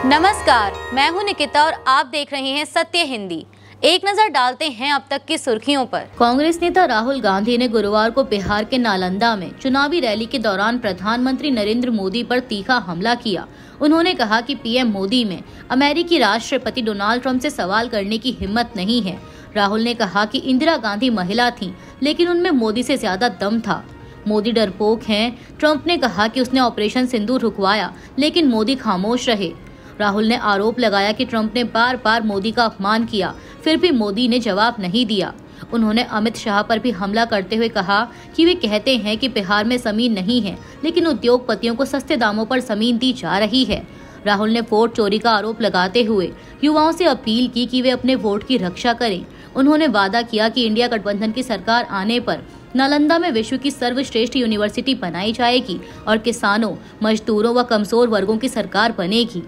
नमस्कार, मैं हूं निकिता और आप देख रहे हैं सत्य हिंदी। एक नजर डालते हैं अब तक की सुर्खियों पर। कांग्रेस नेता राहुल गांधी ने गुरुवार को बिहार के नालंदा में चुनावी रैली के दौरान प्रधानमंत्री नरेंद्र मोदी पर तीखा हमला किया। उन्होंने कहा कि पीएम मोदी में अमेरिकी राष्ट्रपति डोनाल्ड ट्रंप से सवाल करने की हिम्मत नहीं है। राहुल ने कहा कि इंदिरा गांधी महिला थीं, लेकिन उनमें मोदी से ज्यादा दम था। मोदी डरपोक हैं। ट्रंप ने कहा कि उसने ऑपरेशन सिंदूर रुकवाया, लेकिन मोदी खामोश रहे। राहुल ने आरोप लगाया कि ट्रंप ने बार बार मोदी का अपमान किया, फिर भी मोदी ने जवाब नहीं दिया। उन्होंने अमित शाह पर भी हमला करते हुए कहा कि वे कहते हैं कि बिहार में जमीन नहीं है, लेकिन उद्योगपतियों को सस्ते दामों पर जमीन दी जा रही है। राहुल ने वोट चोरी का आरोप लगाते हुए युवाओं से अपील की कि वे अपने वोट की रक्षा करें। उन्होंने वादा किया कि इंडिया गठबंधन की सरकार आने पर नालंदा में विश्व की सर्वश्रेष्ठ यूनिवर्सिटी बनाई जाएगी और किसानों, मजदूरों व कमजोर वर्गों की सरकार बनेगी।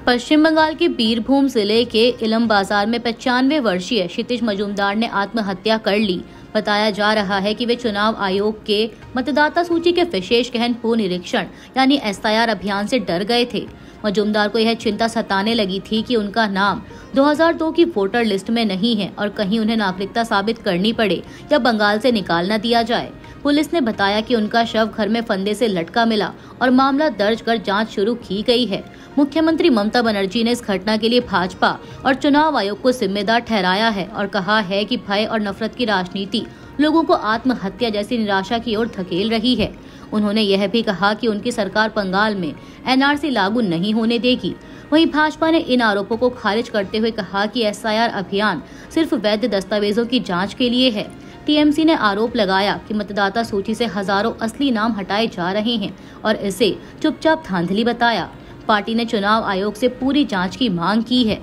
पश्चिम बंगाल के बीरभूम जिले के इलम बाजार में 95 वर्षीय क्षितिज मजूमदार ने आत्महत्या कर ली। बताया जा रहा है कि वे चुनाव आयोग के मतदाता सूची के विशेष गहन पुनरीक्षण यानी SIR अभियान से डर गए थे। मजूमदार को यह चिंता सताने लगी थी कि उनका नाम 2002 की वोटर लिस्ट में नहीं है और कहीं उन्हें नागरिकता साबित करनी पड़े या बंगाल से निकाल न दिया जाए। पुलिस ने बताया कि उनका शव घर में फंदे से लटका मिला और मामला दर्ज कर जांच शुरू की गई है। मुख्यमंत्री ममता बनर्जी ने इस घटना के लिए भाजपा और चुनाव आयोग को जिम्मेदार ठहराया है और कहा है कि भय और नफरत की राजनीति लोगों को आत्महत्या जैसी निराशा की ओर धकेल रही है। उन्होंने यह भी कहा कि उनकी सरकार बंगाल में NRC लागू नहीं होने देगी। वहीं भाजपा ने इन आरोपों को खारिज करते हुए कहा कि SIR अभियान सिर्फ वैध दस्तावेजों की जांच के लिए है। TMC ने आरोप लगाया कि मतदाता सूची से हजारों असली नाम हटाए जा रहे हैं और इसे चुपचाप धांधली बताया। पार्टी ने चुनाव आयोग से पूरी जांच की मांग की है।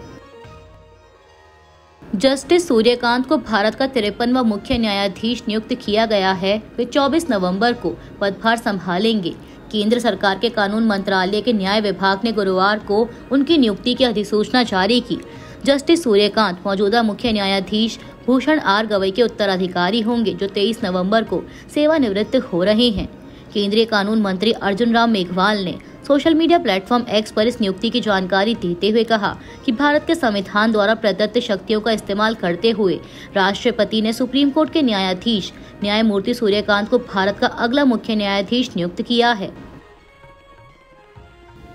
जस्टिस सूर्यकांत को भारत का 53वां मुख्य न्यायाधीश नियुक्त किया गया है। वे 24 नवंबर को पदभार संभालेंगे। केंद्र सरकार के कानून मंत्रालय के न्याय विभाग ने गुरुवार को उनकी नियुक्ति की अधिसूचना जारी की। जस्टिस सूर्यकांत मौजूदा मुख्य न्यायाधीश भूषण R गवई के उत्तराधिकारी होंगे, जो 23 नवंबर को सेवानिवृत्त हो रहे हैं। केंद्रीय कानून मंत्री अर्जुन राम मेघवाल ने सोशल मीडिया प्लेटफॉर्म X पर इस नियुक्ति की जानकारी देते हुए कहा कि भारत के संविधान द्वारा प्रदत्त शक्तियों का इस्तेमाल करते हुए राष्ट्रपति ने सुप्रीम कोर्ट के न्यायाधीश न्यायमूर्ति सूर्यकांत को भारत का अगला मुख्य न्यायाधीश नियुक्त किया है।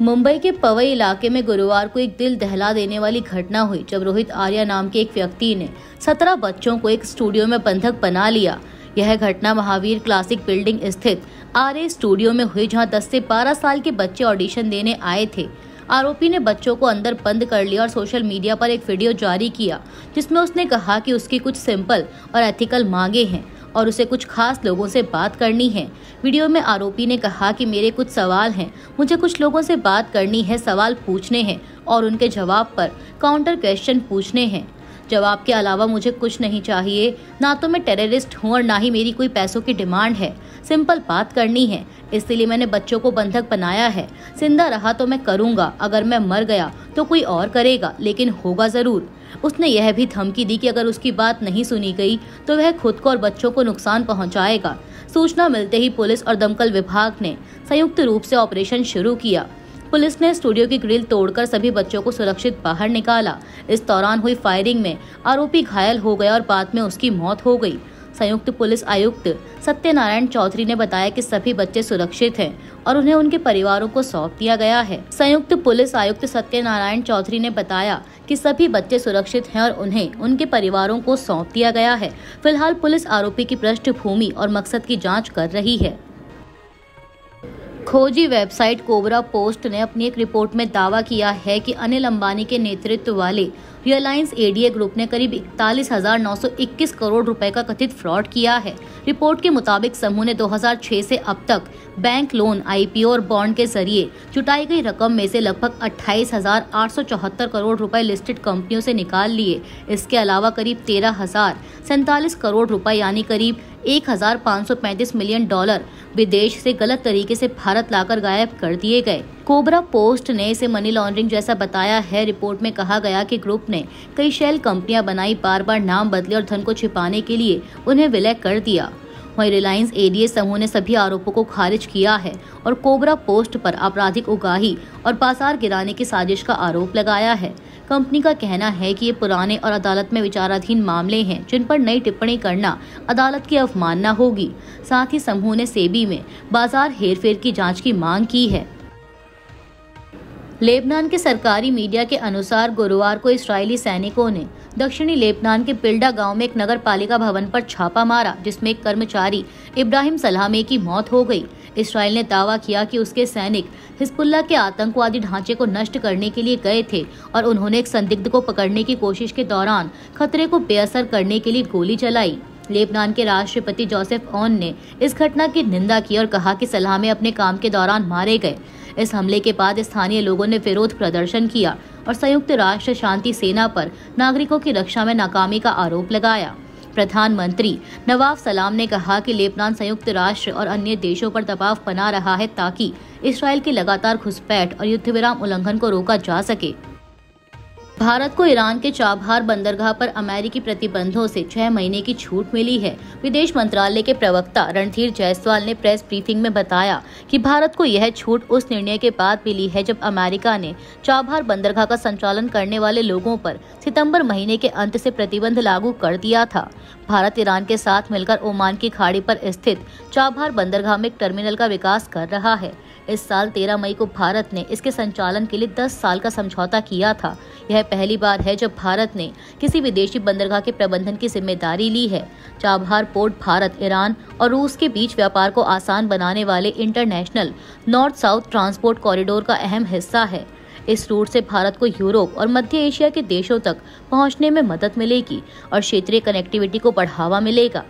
मुंबई के पवई इलाके में गुरुवार को एक दिल दहला देने वाली घटना हुई, जब रोहित आर्या नाम के एक व्यक्ति ने 17 बच्चों को एक स्टूडियो में बंधक बना लिया। यह घटना महावीर क्लासिक बिल्डिंग स्थित RA स्टूडियो में हुई, जहां 10 से 12 साल के बच्चे ऑडिशन देने आए थे। आरोपी ने बच्चों को अंदर बंद कर लिया और सोशल मीडिया पर एक वीडियो जारी किया, जिसमें उसने कहा कि उसकी कुछ सिंपल और एथिकल मांगे हैं और उसे कुछ खास लोगों से बात करनी है। वीडियो में आरोपी ने कहा कि मेरे कुछ सवाल हैं, मुझे कुछ लोगों से बात करनी है, सवाल पूछने हैं और उनके जवाब पर काउंटर क्वेश्चन पूछने हैं। जवाब के अलावा मुझे कुछ नहीं चाहिए, ना तो मैं टेररिस्ट हूँ और ना ही मेरी कोई पैसों की डिमांड है। सिंपल बात करनी है, इसलिए मैंने बच्चों को बंधक बनाया है। जिंदा रहा तो मैं करूँगा, अगर मैं मर गया तो कोई और करेगा, लेकिन होगा जरूर। उसने यह भी धमकी दी कि अगर उसकी बात नहीं सुनी गई तो वह खुद को और बच्चों को नुकसान पहुंचाएगा। सूचना मिलते ही पुलिस और दमकल विभाग ने संयुक्त रूप से ऑपरेशन शुरू किया। पुलिस ने स्टूडियो की ग्रिल तोड़कर सभी बच्चों को सुरक्षित बाहर निकाला। इस दौरान हुई फायरिंग में आरोपी घायल हो गया और बाद में उसकी मौत हो गई। संयुक्त पुलिस आयुक्त सत्यनारायण चौधरी ने बताया कि सभी बच्चे सुरक्षित हैं और उन्हें उनके परिवारों को सौंप दिया गया है। संयुक्त पुलिस आयुक्त सत्यनारायण चौधरी ने बताया कि सभी बच्चे सुरक्षित हैं और उन्हें उनके परिवारों को सौंप दिया गया है। फिलहाल पुलिस आरोपी की पृष्ठभूमि और मकसद की जाँच कर रही है। खोजी वेबसाइट कोबरा पोस्ट ने अपनी एक रिपोर्ट में दावा किया है कि अनिल अंबानी के नेतृत्व वाले रिलायंस ADA ग्रुप ने करीब 41,921 करोड़ रुपए का कथित फ्रॉड किया है। रिपोर्ट के मुताबिक समूह ने 2006 से अब तक बैंक लोन, IPO और बॉन्ड के जरिए जुटाई गई रकम में से लगभग 28,874 करोड़ रुपए लिस्टेड कंपनियों से निकाल लिए। इसके अलावा करीब 13,047 करोड़ रुपए यानी करीब 1,535 मिलियन डॉलर विदेश से गलत तरीके से भारत लाकर गायब कर दिए गए। कोबरा पोस्ट ने इसे मनी लॉन्ड्रिंग जैसा बताया है। रिपोर्ट में कहा गया कि ग्रुप ने कई शेल कंपनियां बनाई, बार बार नाम बदले और धन को छिपाने के लिए उन्हें विलय कर दिया। वहीं रिलायंस एडीएस समूह ने सभी आरोपों को खारिज किया है और कोबरा पोस्ट पर आपराधिक उगाही और बाजार गिराने की साजिश का आरोप लगाया है। कंपनी का कहना है कि ये पुराने और अदालत में विचाराधीन मामले हैं जिन पर नई टिप्पणी करना अदालत की अवमानना होगी। साथ ही समूह ने सेबी में बाजार हेरफेर की जांच की मांग की है। लेबनान के सरकारी मीडिया के अनुसार गुरुवार को इस्राएली सैनिकों ने दक्षिणी लेबनान के पिल्डा गांव में एक नगर पालिका भवन पर छापा मारा, जिसमें एक कर्मचारी इब्राहिम सलामे की मौत हो गई। इस्राएल ने दावा किया कि उसके सैनिक हिजबुल्लाह के आतंकवादी ढांचे को नष्ट करने के लिए गए थे और उन्होंने एक संदिग्ध को पकड़ने की कोशिश के दौरान खतरे को बेअसर करने के लिए गोली चलाई। लेबनान के राष्ट्रपति जोसेफ ऑन ने इस घटना की निंदा की और कहा कि सलामे अपने काम के दौरान मारे गए। इस हमले के बाद स्थानीय लोगों ने विरोध प्रदर्शन किया और संयुक्त राष्ट्र शांति सेना पर नागरिकों की रक्षा में नाकामी का आरोप लगाया। प्रधानमंत्री नवाफ सलाम ने कहा कि लेबनान संयुक्त राष्ट्र और अन्य देशों पर दबाव बना रहा है ताकि इसराइल की लगातार घुसपैठ और युद्ध विराम उल्लंघन को रोका जा सके। भारत को ईरान के चाबहार बंदरगाह पर अमेरिकी प्रतिबंधों से 6 महीने की छूट मिली है। विदेश मंत्रालय के प्रवक्ता रणधीर जायसवाल ने प्रेस ब्रीफिंग में बताया कि भारत को यह छूट उस निर्णय के बाद मिली है जब अमेरिका ने चाबहार बंदरगाह का संचालन करने वाले लोगों पर सितंबर महीने के अंत से प्रतिबंध लागू कर दिया था। भारत ईरान के साथ मिलकर ओमान की खाड़ी पर स्थित चाबहार बंदरगाह में एक टर्मिनल का विकास कर रहा है। इस साल 13 मई को भारत ने इसके संचालन के लिए 10 साल का समझौता किया था। यह पहली बार है जब भारत ने किसी विदेशी बंदरगाह के प्रबंधन की जिम्मेदारी ली है। चाबहार पोर्ट भारत, ईरान और रूस के बीच व्यापार को आसान बनाने वाले international north south transport corridor का अहम हिस्सा है। इस रूट से भारत को यूरोप और मध्य एशिया के देशों तक पहुंचने में मदद मिलेगी और क्षेत्रीय कनेक्टिविटी को बढ़ावा मिलेगा।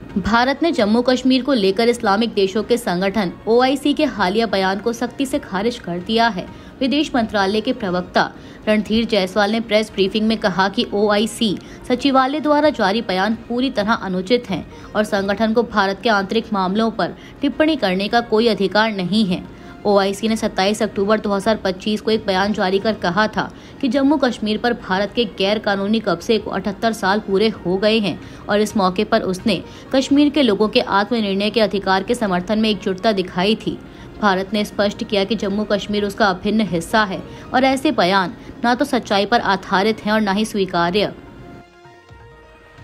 भारत ने जम्मू कश्मीर को लेकर इस्लामिक देशों के संगठन OIC के हालिया बयान को सख्ती से खारिज कर दिया है। विदेश मंत्रालय के प्रवक्ता रणधीर जायसवाल ने प्रेस ब्रीफिंग में कहा कि OIC सचिवालय द्वारा जारी बयान पूरी तरह अनुचित हैं और संगठन को भारत के आंतरिक मामलों पर टिप्पणी करने का कोई अधिकार नहीं है। OIC ने 27 अक्टूबर 2025 को एक बयान जारी कर कहा था कि जम्मू कश्मीर पर भारत के गैर कानूनी कब्जे को 78 साल पूरे हो गए हैं और इस मौके पर उसने कश्मीर के लोगों के आत्मनिर्णय के अधिकार के समर्थन में एकजुटता दिखाई थी। भारत ने स्पष्ट किया कि जम्मू कश्मीर उसका अभिन्न हिस्सा है और ऐसे बयान न तो सच्चाई पर आधारित हैं और न ही स्वीकार्य।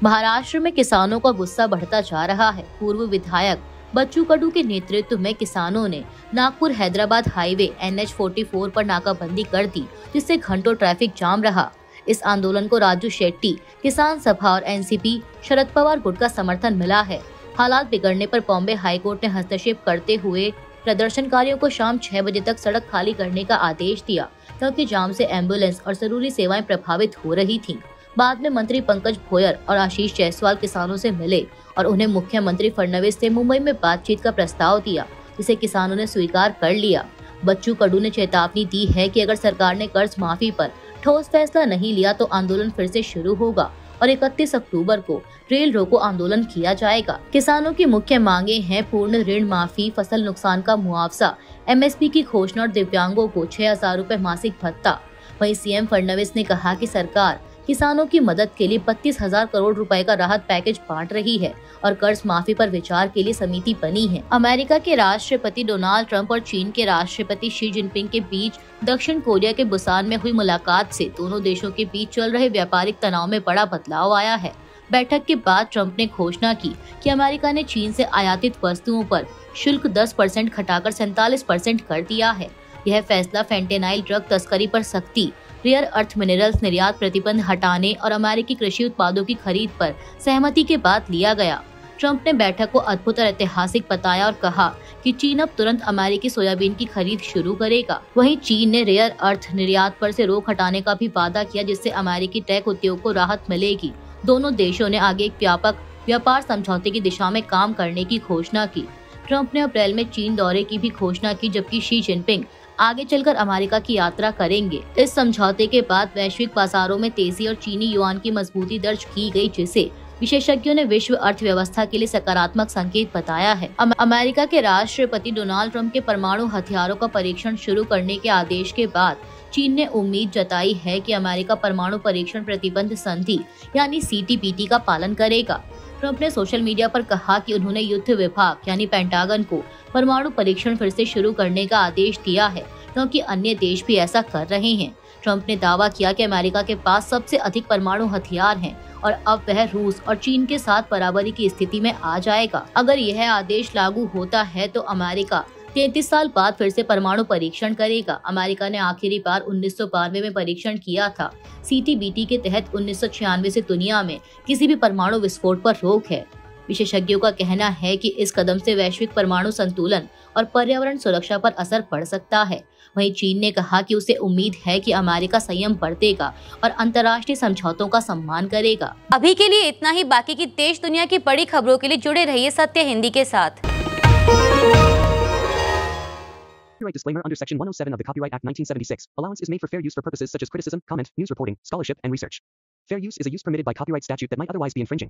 महाराष्ट्र में किसानों का गुस्सा बढ़ता जा रहा है। पूर्व विधायक बच्चू कडू के नेतृत्व में किसानों ने नागपुर हैदराबाद हाईवे NH 44 पर नाकाबंदी कर दी, जिससे घंटों ट्रैफिक जाम रहा। इस आंदोलन को राजू शेट्टी किसान सभा और NCP शरद पवार गुट का समर्थन मिला है। हालात बिगड़ने पर बॉम्बे हाईकोर्ट ने हस्तक्षेप करते हुए प्रदर्शनकारियों को शाम 6 बजे तक सड़क खाली करने का आदेश दिया, क्योंकि जाम से एम्बुलेंस और जरूरी सेवाएं प्रभावित हो रही थीं। बाद में मंत्री पंकज भोयर और आशीष जायसवाल किसानों से मिले और उन्हें मुख्यमंत्री फडणवीस से मुंबई में बातचीत का प्रस्ताव दिया, जिसे किसानों ने स्वीकार कर लिया। बच्चू कडू ने चेतावनी दी है कि अगर सरकार ने कर्ज माफी पर ठोस फैसला नहीं लिया तो आंदोलन फिर से शुरू होगा और 31 अक्टूबर को रेल रोको आंदोलन किया जाएगा। किसानों की मुख्य मांगे हैं पूर्ण ऋण माफी, फसल नुकसान का मुआवजा, MSP की घोषणा और दिव्यांगों को 6,000 रुपए मासिक भत्ता। वहीं CM फडणवीस ने कहा कि सरकार किसानों की मदद के लिए 32,000 करोड़ रुपए का राहत पैकेज बांट रही है और कर्ज माफी पर विचार के लिए समिति बनी है। अमेरिका के राष्ट्रपति डोनाल्ड ट्रंप और चीन के राष्ट्रपति शी जिनपिंग के बीच दक्षिण कोरिया के बुसान में हुई मुलाकात से दोनों देशों के बीच चल रहे व्यापारिक तनाव में बड़ा बदलाव आया है। बैठक के बाद ट्रंप ने घोषणा की कि अमेरिका ने चीन से आयातित वस्तुओं पर शुल्क 10% घटाकर 47% कर दिया है। यह फैसला फेंटेनाइल ड्रग तस्करी पर सख्ती, रेयर अर्थ मिनरल्स निर्यात प्रतिबंध हटाने और अमेरिकी कृषि उत्पादों की खरीद पर सहमति के बाद लिया गया। ट्रंप ने बैठक को अद्भुत और ऐतिहासिक बताया और कहा कि चीन अब तुरंत अमेरिकी सोयाबीन की खरीद शुरू करेगा। वहीं चीन ने रेयर अर्थ निर्यात पर से रोक हटाने का भी वादा किया, जिससे अमेरिकी टेक उद्योग को राहत मिलेगी। दोनों देशों ने आगे एक व्यापक व्यापार समझौते की दिशा में काम करने की घोषणा की। ट्रंप ने अप्रैल में चीन दौरे की भी घोषणा की, जबकि शी जिनपिंग आगे चलकर अमेरिका की यात्रा करेंगे। इस समझौते के बाद वैश्विक बाजारों में तेजी और चीनी युआन की मजबूती दर्ज की गई, जिसे विशेषज्ञों ने विश्व अर्थव्यवस्था के लिए सकारात्मक संकेत बताया है। अमेरिका के राष्ट्रपति डोनाल्ड ट्रंप के परमाणु हथियारों का परीक्षण शुरू करने के आदेश के बाद चीन ने उम्मीद जताई है कि अमेरिका परमाणु परीक्षण प्रतिबंध संधि यानी CTBT का पालन करेगा। ट्रंप ने सोशल मीडिया पर कहा कि उन्होंने युद्ध विभाग यानी पेंटागन को परमाणु परीक्षण फिर से शुरू करने का आदेश दिया है, क्योंकि अन्य देश भी ऐसा कर रहे हैं। ट्रंप ने दावा किया कि अमेरिका के पास सबसे अधिक परमाणु हथियार हैं और अब वह रूस और चीन के साथ बराबरी की स्थिति में आ जाएगा। अगर यह आदेश लागू होता है तो अमेरिका 33 साल बाद फिर से परमाणु परीक्षण करेगा। अमेरिका ने आखिरी बार 1992 में परीक्षण किया था। CTBT के तहत 1996 से दुनिया में किसी भी परमाणु विस्फोट पर रोक है। विशेषज्ञों का कहना है कि इस कदम से वैश्विक परमाणु संतुलन और पर्यावरण सुरक्षा पर असर पड़ सकता है। वहीं चीन ने कहा कि उसे उम्मीद है कि अमेरिका संयम बरतेगा और अंतर्राष्ट्रीय समझौतों का सम्मान करेगा। अभी के लिए इतना ही। बाकी की देश दुनिया की बड़ी खबरों के लिए जुड़े रहिए सत्य हिंदी के साथ। Copyright disclaimer under Section 107 of the Copyright Act 1976. Allowance is made for fair use for purposes such as criticism, comment, news reporting, scholarship, and research. Fair use is a use permitted by copyright statute that might otherwise be infringing.